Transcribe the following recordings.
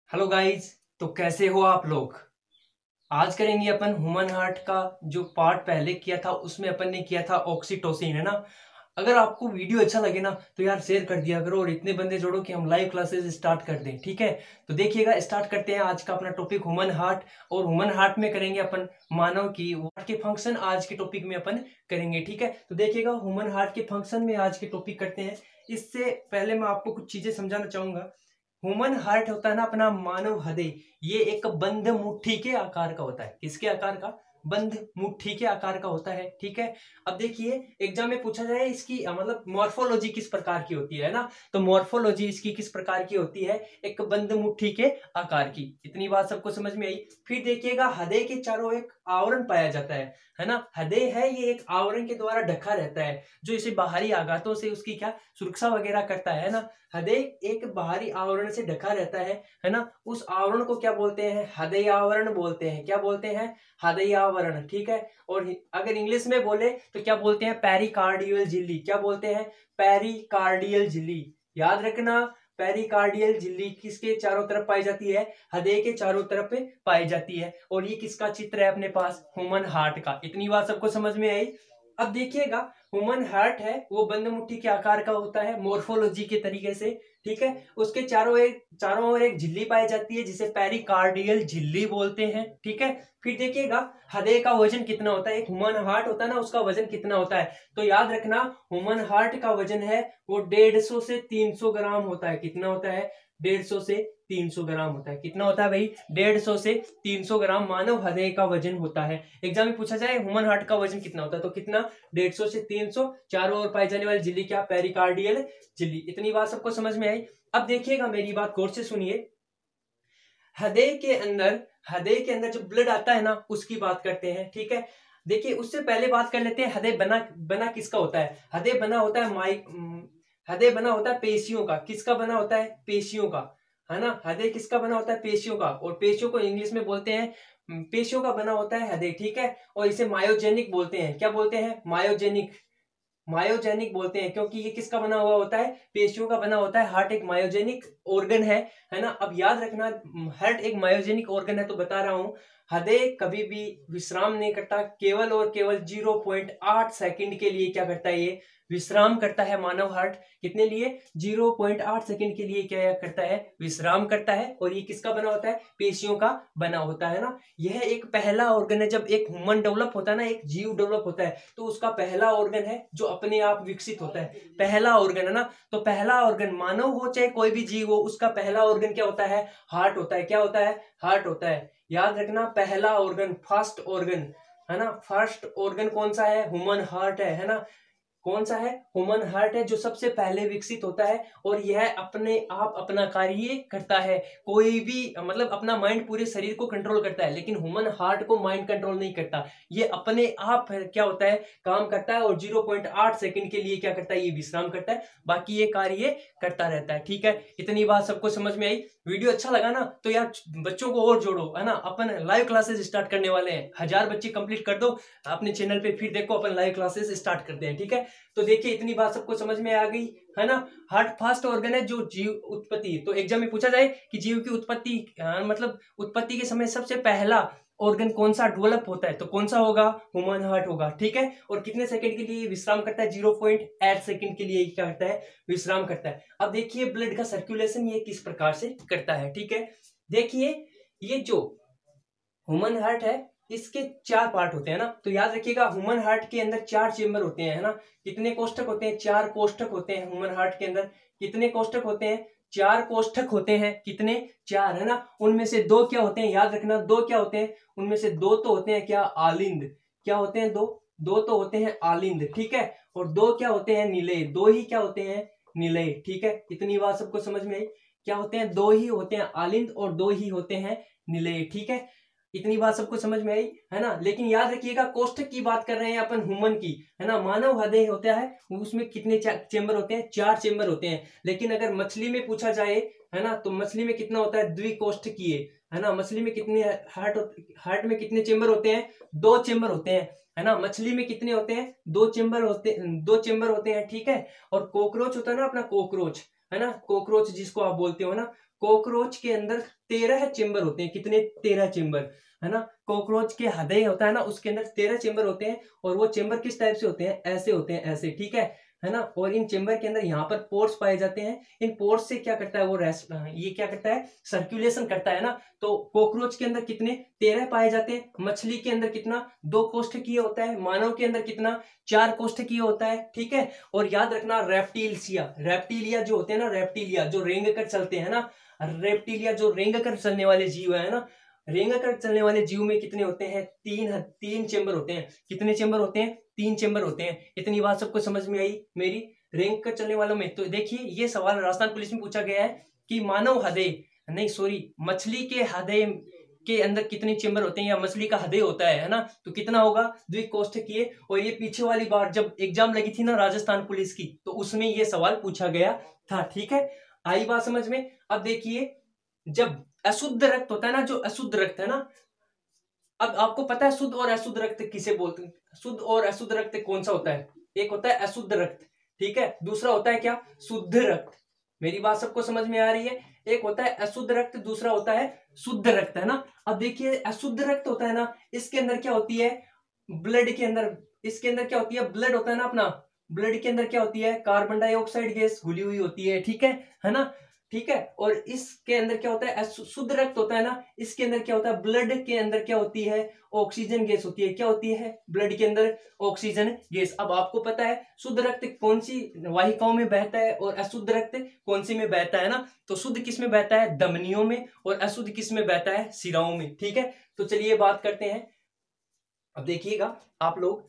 Hello guys. तो कैसे हो आप लोग। आज करेंगे अपन ह्यूमन हार्ट का जो पार्ट पहले किया था उसमें अपन ने किया था ऑक्सीटोसिन, है ना। अगर आपको वीडियो अच्छा लगे ना तो यार शेयर कर दिया करो और इतने बंदे जोड़ो कि हम लाइव क्लासेस स्टार्ट कर दें, ठीक है। तो देखिएगा, स्टार्ट करते हैं आज का अपना टॉपिक ह्यूमन हार्ट। और ह्यूमन हार्ट में करेंगे अपन मानव की हार्ट के फंक्शन, आज के टॉपिक में अपन करेंगे, ठीक है। तो देखिएगा, ह्यूमन हार्ट के फंक्शन में आज के टॉपिक करते हैं। इससे पहले मैं आपको कुछ चीजें समझाना चाहूंगा। ह्यूमन हार्ट होता है ना अपना मानव हृदय, ये एक बंद मुट्ठी के आकार का होता है। किसके आकार का? बंद मुट्ठी के आकार का होता है, ठीक है। अब देखिए, एग्जाम में पूछा जाए इसकी मतलब मॉर्फोलॉजी किस प्रकार की होती है ना। तो मॉर्फोलॉजी इसकी किस प्रकार की होती है? एक बंद मुट्ठी के आकार की। इतनी बात सबको समझ में आई। फिर देखिएगा, हृदय के चारों एक आवरण पाया जाता है ना। हृदय है ये एक आवरण के द्वारा ढका रहता है, जो इसे बाहरी आघातों से उसकी क्या सुरक्षा वगैरह करता है ना। हृदय एक बाहरी आवरण से ढका रहता है ना। उस आवरण को क्या बोलते हैं? हृदय आवरण बोलते हैं। क्या बोलते हैं? हृदय आवरण, ठीक है। और अगर इंग्लिश में बोले तो क्या बोलते हैं? पेरिकार्डियल झिल्ली। क्या बोलते हैं? पेरिकार्डियल झिल्ली। याद रखना, पेरिकार्डियल झिल्ली किसके चारों तरफ पाई जाती है? हृदय के चारों तरफ पाई जाती है। और ये किसका चित्र है अपने पास? ह्यूमन हार्ट का। इतनी बात सबको समझ में आई। अब देखिएगा, ह्यूमन हार्ट है वो बंद मुट्ठी के आकार का होता है मोर्फोलॉजी के तरीके से, ठीक है। उसके चारों ओर एक झिल्ली पाई जाती है जिसे पेरिकार्डियल झिल्ली बोलते हैं, ठीक है। फिर देखिएगा, हृदय का वजन कितना होता है? एक ह्यूमन हार्ट होता है ना, उसका वजन कितना होता है? तो याद रखना, ह्यूमन हार्ट का वजन है वो 150 से 300 ग्राम होता है। कितना होता है? 150 से 300 ग्राम होता है। कितना होता है भाई? 150 से 300 ग्राम मानव हृदय का वजन होता है। एग्जाम में पूछा जाए ह्यूमन हार्ट का वजन कितना होता है, तो कितना? 150 से 300। चारों ओर पाई जाने वाली झिल्ली क्या? पेरिकार्डियल झिल्ली। इतनी बात सबको समझ में आई। अब देखिएगा, मेरी बात गौर से सुनिए। हृदय के अंदर जो ब्लड आता है ना, उसकी बात करते हैं, ठीक है। देखिए, उससे पहले बात कर लेते हैं हृदय बना बना किसका होता है। हृदय बना होता है पेशियों का। किसका बना होता है? पेशियों का, है ना। हृदय किसका बना होता है? पेशियों का। और पेशियों को इंग्लिश में बोलते हैं, पेशियों का बना होता है हृदय, ठीक है। और इसे मायोजेनिक बोलते हैं। क्या बोलते हैं? मायोजेनिक। मायोजेनिक बोलते हैं क्योंकि ये किसका बना हुआ होता है? पेशियों का बना होता है। हार्ट एक मायोजेनिक ऑर्गन है ना। अब याद रखना, हार्ट एक मायोजेनिक ऑर्गन है तो बता रहा हूं, हृदय कभी भी विश्राम नहीं करता। केवल और केवल 0.8 सेकंड के लिए क्या करता है? ये विश्राम करता है। मानव हार्ट कितने लिए? 0.8 सेकंड के लिए क्या करता है? विश्राम करता है। और ये किसका बना होता है? पेशियों का बना होता है ना। यह एक पहला ऑर्गन है। जब एक ह्यूमन डेवलप होता है ना, एक जीव डेवलप होता है, तो उसका पहला ऑर्गन है जो अपने आप विकसित होता है। पहला ऑर्गन है ना। तो पहला ऑर्गन, मानव हो चाहे कोई भी जीव हो, उसका पहला ऑर्गन क्या होता है? हार्ट होता है। क्या होता है? हार्ट होता है। याद रखना, पहला ऑर्गन, फर्स्ट ऑर्गन, है ना। फर्स्ट ऑर्गन कौन सा है? ह्यूमन हार्ट है ना। कौन सा है? ह्यूमन हार्ट है जो सबसे पहले विकसित होता है। और यह अपने आप अपना कार्य करता है। कोई भी मतलब अपना माइंड पूरे शरीर को कंट्रोल करता है, लेकिन ह्यूमन हार्ट को माइंड कंट्रोल नहीं करता। ये अपने आप क्या होता है? काम करता है। और 0.8 सेकंड के लिए क्या करता है? ये विश्राम करता है। बाकी ये कार्य करता रहता है, ठीक है। इतनी बात सबको समझ में आई। वीडियो अच्छा लगा ना तो यार बच्चों को और जोड़ो, है ना। अपन लाइव क्लासेस स्टार्ट करने वाले हैं। 1000 बच्चे कंप्लीट कर दो अपने चैनल पे, फिर देखो अपन लाइव क्लासेस स्टार्ट करते हैं, ठीक है। तो देखिए, इतनी बात सबको समझ में आ गई, है ना। हार्ट फर्स्ट ऑर्गन है जो जीव उत्पत्ति, तो एग्जाम में पूछा जाए कि जीव की उत्पत्ति मतलब उत्पत्ति के समय सबसे पहला ऑर्गन कौन सा डेवलप होता है, तो कौन सा होगा? ह्यूमन हार्ट होगा, ठीक है। और कितने सेकंड के लिए विश्राम करता है? 0.8 सेकंड के लिए क्या करता है? विश्राम करता है। अब देखिए, ब्लड का सर्कुलेशन ये किस प्रकार से करता है, ठीक है। देखिए, ये जो ह्यूमन हार्ट है, इसके 4 पार्ट होते हैं ना। तो याद रखिएगा, ह्यूमन हार्ट के अंदर 4 चेम्बर होते हैं, है ना। कितने कोष्ठक होते हैं? 4 कोष्ठक होते हैं ह्यूमन हार्ट के अंदर। कितने कोष्ठक होते हैं? 4 कोष्ठक होते हैं। कितने? 4, है ना। उनमें से 2 क्या होते हैं? याद रखना, 2 क्या होते हैं? उनमें से 2 तो होते हैं क्या? आलिंद। क्या होते हैं? 2 तो होते हैं आलिंद, ठीक है। और 2 क्या होते हैं? निलय। 2 ही क्या होते हैं? निलय, ठीक है। इतनी बात सबको समझ में आई। क्या होते हैं? 2 ही होते हैं आलिंद और 2 ही होते हैं निलय, ठीक है। इतनी बात सबको समझ में आई, है ना। लेकिन याद रखिएगा, कोष्ठक की बात कर रहे हैं अपन ह्यूमन की, है ना। मानव हृदय होता है, उसमें कितने चेंबर होते हैं? 4 चेंबर होते हैं। लेकिन अगर मछली में पूछा जाए, है ना, तो मछली में कितना होता है? द्विकोष्ठकीय, है ना। मछली में कितने हार्ट में कितने चेंबर होते हैं? 2 चेंबर होते हैं, है ना। मछली में कितने होते हैं? 2 चेंबर होते हैं, ठीक है। और कॉकरोच होता है ना अपना, कॉकरोच, है ना, कॉकरोच जिसको आप बोलते हो ना, कॉकरोच के अंदर 13 चेम्बर होते हैं। कितने? 13 चेम्बर, है ना। कॉकरोच के हृदय होता है ना, उसके अंदर 13 चेम्बर होते हैं। और वो चेम्बर किस टाइप से होते हैं? ऐसे होते हैं, ऐसे, ठीक है ना। और इन चेम्बर के अंदर यहाँ पर पोर्स पाए जाते हैं। इन पोर्स से क्या करता है वो ये क्या करता है? सर्कुलेशन करता है ना। तो कॉकरोच के अंदर कितने? 13 पाए जाते हैं। मछली के अंदर कितना? 2 कोष्ठकीय होता है। मानव के अंदर कितना? 4 कोष्ठकीय होता है, ठीक है। और याद रखना रेप्टिलिया जो होते हैं ना, रेप्टिलिया जो रेंग कर चलते हैं ना, रेप्टिलिया जो रेंग कर चलने वाले जीव है ना, रेंग कर चलने वाले जीव में कितने होते हैं? 3 चेम्बर होते हैं। कितने चेम्बर होते हैं? 3 चेम्बर होते हैं। इतनी बात सबको समझ में आई मेरी? रेंग कर चलने वालों में तो देखिए ये सवाल राजस्थान पुलिस में पूछा गया है कि मानव हृदय, नहीं सॉरी, मछली के हृदय के अंदर कितने चेम्बर होते हैं, या मछली का हृदय होता है ना, तो कितना होगा? द्विकोष्ठकीय। और ये पीछे वाली बार जब एग्जाम लगी थी ना राजस्थान पुलिस की, तो उसमें ये सवाल पूछा गया था, ठीक है। आई बात समझ में? अब देखिए, जब अशुद्ध रक्त होता है ना, जो अशुद्ध रक्त है ना, अब आपको पता है शुद्ध और अशुद्ध रक्त किसे बोलते हैं? शुद्ध और अशुद्ध रक्त कौन सा होता है? एक होता है अशुद्ध रक्त, ठीक है। दूसरा होता है क्या? शुद्ध रक्त। मेरी बात सबको समझ में आ रही है? एक होता है अशुद्ध रक्त, दूसरा होता है शुद्ध रक्त, है ना। अब देखिए अशुद्ध रक्त होता है ना, इसके अंदर क्या होती है? ब्लड के अंदर, इसके अंदर क्या होती है? ब्लड होता है ना अपना, ब्लड के अंदर क्या होती है? कार्बन डाइऑक्साइड गैस घुली हुई होती है, ठीक है ना, ठीक है। और इसके अंदर क्या होता है? शुद्ध रक्त होता है ना, इसके अंदर क्या होता है? ब्लड के अंदर क्या होती है? ऑक्सीजन गैस होती है। क्या होती है? ब्लड के अंदर ऑक्सीजन गैस। अब आपको पता है शुद्ध रक्त कौन सी वाहिकाओं में बहता है और अशुद्ध रक्त कौन सी में बहता है ना। तो शुद्ध किस में बहता है? धमनियों में। और अशुद्ध किस में बहता है? शिराओं में, ठीक है। तो चलिए बात करते हैं। अब देखिएगा आप लोग,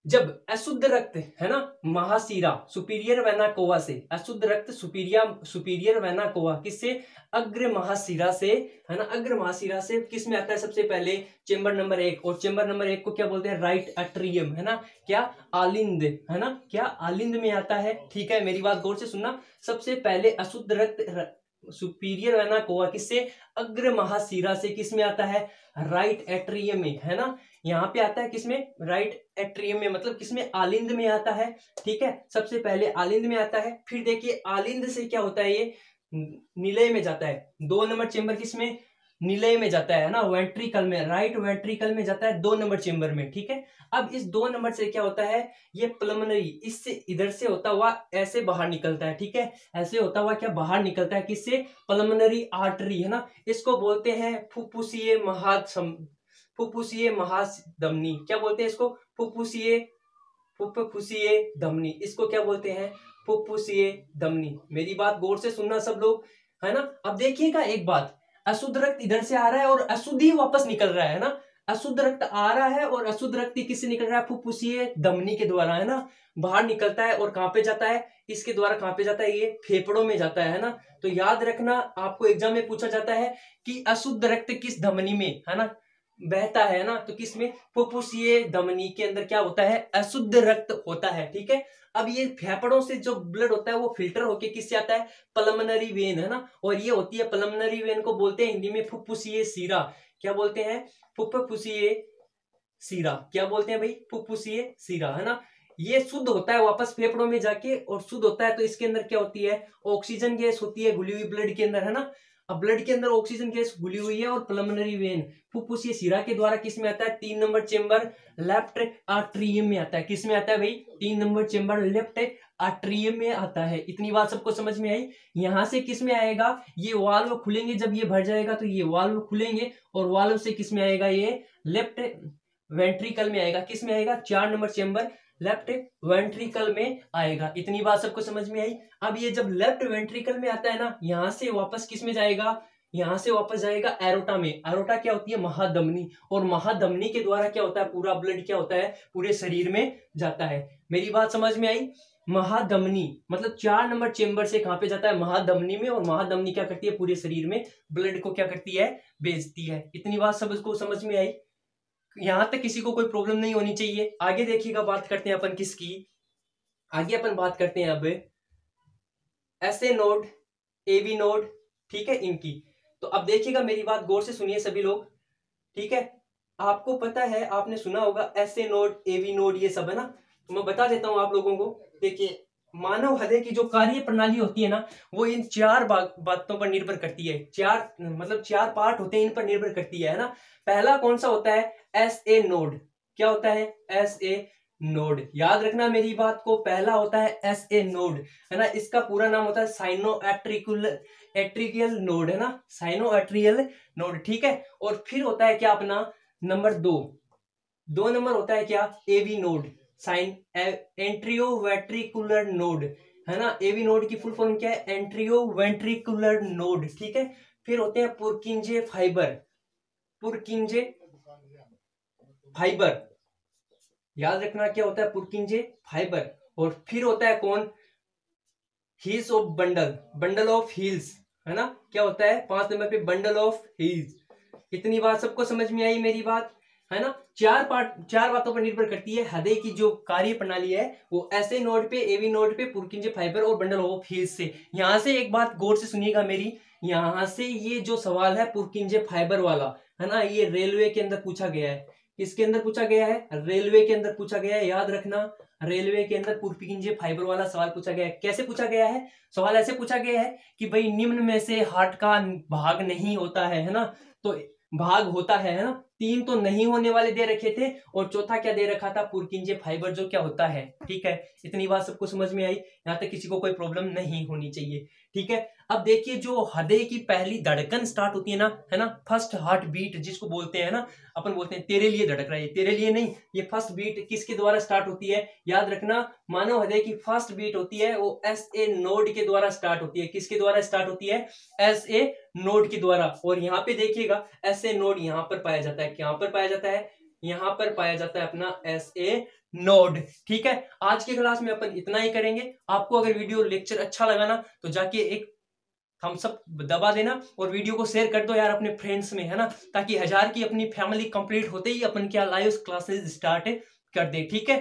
जब अशुद्ध रक्त है ना, महाशिरा सुपीरियर वेना कोवा से, अशुद्ध रक्त सुपीरियर वेना कोवा किससे? अग्र महाशिरा से, है ना। अग्र महाशिरा से किस में आता है? सबसे पहले चेंबर नंबर 1। और चेंबर नंबर 1 को क्या बोलते हैं? राइट एट्रियम, है ना। क्या? आलिंद, है ना। क्या? आलिंद में आता है, ठीक है। मेरी बात गौर से सुनना। सबसे पहले अशुद्ध रक्त सुपीरियर वेना कोवा किससे? अग्र महाशिरा से। किस में आता है? राइट एट्रियम में, है ना। यहाँ पे आता है किसमें? राइट एट्रियम में, मतलब किसमें? आलिंद में आता है, ठीक है। सबसे पहले आलिंद में आता है। फिर देखिए आलिंद से क्या होता है? ये निलय में जाता है। 2 नंबर चेंबर किसमें? निलय में जाता है ना, वेंट्रिकल में, राइट वेंट्रिकल में जाता है 2 नंबर चेंबर में, ठीक है। अब इस 2 नंबर से क्या होता है? ये प्लमनरी, इससे इधर से होता हुआ ऐसे बाहर निकलता है, ठीक है। ऐसे होता हुआ क्या बाहर निकलता है? किससे? प्लमनरी आर्टरी, है ना। इसको बोलते हैं फुफ्फुसीय फुफ्फुसीय महाधमनी। क्या बोलते हैं इसको? फुफ्फुसीय धमनी। इसको क्या बोलते हैं? फुफ्फुसीय धमनी। मेरी बात गौर से सुनना सब लोग, है ना। अब देखिएगा एक बात, अशुद्ध रक्त इधर से आ रहा है और अशुद्ध ही वापस निकल रहा है ना। अशुद्ध रक्त आ रहा है और अशुद्ध रक्त किससे निकल रहा है? फुफ्फुसीय धमनी के द्वारा, है ना। बाहर निकलता है और कहां पे जाता है? इसके द्वारा कहां पे जाता है? ये फेफड़ों में जाता है ना। तो याद रखना, आपको एग्जाम में पूछा जाता है कि अशुद्ध रक्त किस धमनी में, है ना, बहता है ना। तो किसमें? फुफ्फुसीय धमनी के अंदर क्या होता है? अशुद्ध रक्त होता है, ठीक है। अब ये फेफड़ों से जो ब्लड होता है वो फिल्टर होके किससे आता है? पल्मनरी वेन, है ना। और ये होती है पल्मनरी वेन को बोलते हैं हिंदी में फुफ्फुसीय सीरा। क्या बोलते हैं? फुफ्फुसीय सीरा। क्या बोलते हैं भाई? फुफ्फुसीय सीरा, है ना। ये शुद्ध होता है वापस फेफड़ों में जाके, और शुद्ध होता है तो इसके अंदर क्या होती है? ऑक्सीजन गैस होती है घुली हुई ब्लड के अंदर, है ना। अब ब्लड के अंदर ऑक्सीजन गैस घुली हुई है और पल्मोनरी वेन फुफ्फुसीय सीरा के द्वारा किस में आता है? 3 नंबर चेंबर लेफ्ट आर्टरियम में आता है। किस में आता है भाई? 3 नंबर चेंबर लेफ्ट आर्टरियम में आता है। इतनी बात सबको समझ में आई? यहां से किस में आएगा? ये वाल्व खुलेंगे, जब ये भर जाएगा तो ये वाल्व खुलेंगे और वाल्व से किस में आएगा? ये लेफ्ट वेंट्रिकल में आएगा। किस में आएगा? 4 नंबर चेंबर लेफ्ट वेंट्रिकल में आएगा। इतनी बात सबको समझ में आई? अब ये जब लेफ्ट वेंट्रिकल में आता है ना, यहां से वापस किस में जाएगा? यहां से वापस जाएगा एरोटा में। एरोटा क्या होती है? महाधमनी। और महाधमनी के द्वारा क्या होता है? पूरा ब्लड क्या होता है? पूरे शरीर में जाता है। मेरी बात समझ में आई? महाधमनी मतलब 4 नंबर चेंबर से कहां पे जाता है? महाधमनी में। और महाधमनी क्या करती है? पूरे शरीर में ब्लड को क्या करती है? भेजती है। इतनी बात सबको समझ में आई? यहां तक किसी को कोई प्रॉब्लम नहीं होनी चाहिए। आगे देखिएगा, बात करते हैं अपन किसकी। आगे अपन बात करते हैं अब एसए नोड, एवी नोड, ठीक है, इनकी। तो अब देखिएगा, मेरी बात गौर से सुनिए सभी लोग, ठीक है। आपको पता है, आपने सुना होगा एसए नोड, एवी नोड, ये सब, है ना। तो मैं बता देता हूं आप लोगों को। देखिए मानव हृदय की जो कार्य प्रणाली होती है ना, वो इन चार बातों पर निर्भर करती है। चार पार्ट होते हैं, इन पर निर्भर करती है ना। पहला कौन सा होता है? S A node. क्या होता है? S A node. याद रखना मेरी बात को, पहला होता है एस ए नोड, है ना। इसका पूरा नाम होता है एट्रियल नोड, है ना, साइनोएट्रियल नोड, ठीक है। और फिर होता है क्या अपना नंबर 2 नंबर होता है क्या? एवी नोड, साइन एंट्रियोवेंट्रिकुलर नोड, है ना। एवी नोड की फुल फॉर्म क्या है? एंट्रियोवेंट्रिकुलर नोड, ठीक है। फिर होते हैं पुरकिंजे फाइबर, याद रखना क्या होता है? पुरकिंजे फाइबर। और फिर होता है कौन? Heels of bundle of heels, है ना। क्या होता है 5 नंबर पे? Bundle of heels. इतनी बात सबको समझ में आई मेरी बात, है ना। चार बातों पर निर्भर करती है हृदय की जो कार्य प्रणाली है, वो ऐसे नोड पे, एवी नोड पे, पुरकिंजे फाइबर और बंडल ऑफ हील्स से। यहां से एक बात गौर से सुनिएगा मेरी, यहां से ये जो सवाल है पुरकिंजे फाइबर वाला, है ना, ये रेलवे के अंदर पूछा गया है। किसके अंदर पूछा गया है? रेलवे के अंदर पूछा गया है, याद रखना। रेलवे के अंदर पुरकिंजे फाइबर वाला सवाल पूछा गया है। कैसे पूछा गया है? सवाल ऐसे पूछा गया है कि भाई निम्न में से हार्ट का भाग नहीं होता है ना। तो भाग होता है ना। 3 तो नहीं होने वाले दे रखे थे, और चौथा क्या दे रखा था? पुरकिंजे फाइबर, जो क्या होता है, ठीक है। इतनी बात सबको समझ में आई, यहां तक किसी को कोई प्रॉब्लम नहीं होनी चाहिए, ठीक है। अब देखिए, जो हृदय की पहली धड़कन स्टार्ट होती है ना, है ना, फर्स्ट हार्ट बीट जिसको बोलते हैं ना, अपन बोलते हैं तेरे लिए धड़क रहा है, तेरे लिए नहीं, ये फर्स्ट बीट किसके द्वारा स्टार्ट होती है? याद रखना, मानव हृदय की फर्स्ट बीट होती है वो एस ए नोड के द्वारा स्टार्ट होती है। किसके द्वारा स्टार्ट होती है? एस ए नोड के द्वारा। और यहाँ पे देखिएगा एस ए नोड यहाँ पर पाया जाता है। कहां पर पाया जाता है? यहाँ पर पाया जाता है अपना एस ए नोड, ठीक है। आज की क्लास में अपन इतना ही करेंगे। आपको अगर वीडियो लेक्चर अच्छा लगा ना, तो जाके एक थम्स अप दबा देना, और वीडियो को शेयर कर दो यार अपने फ्रेंड्स में, है ना, ताकि 1000 की अपनी फैमिली कंप्लीट होते ही अपन क्या लाइव क्लासेस स्टार्ट कर दे, ठीक है।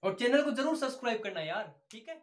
और चैनल को जरूर सब्सक्राइब करना यार, ठीक है।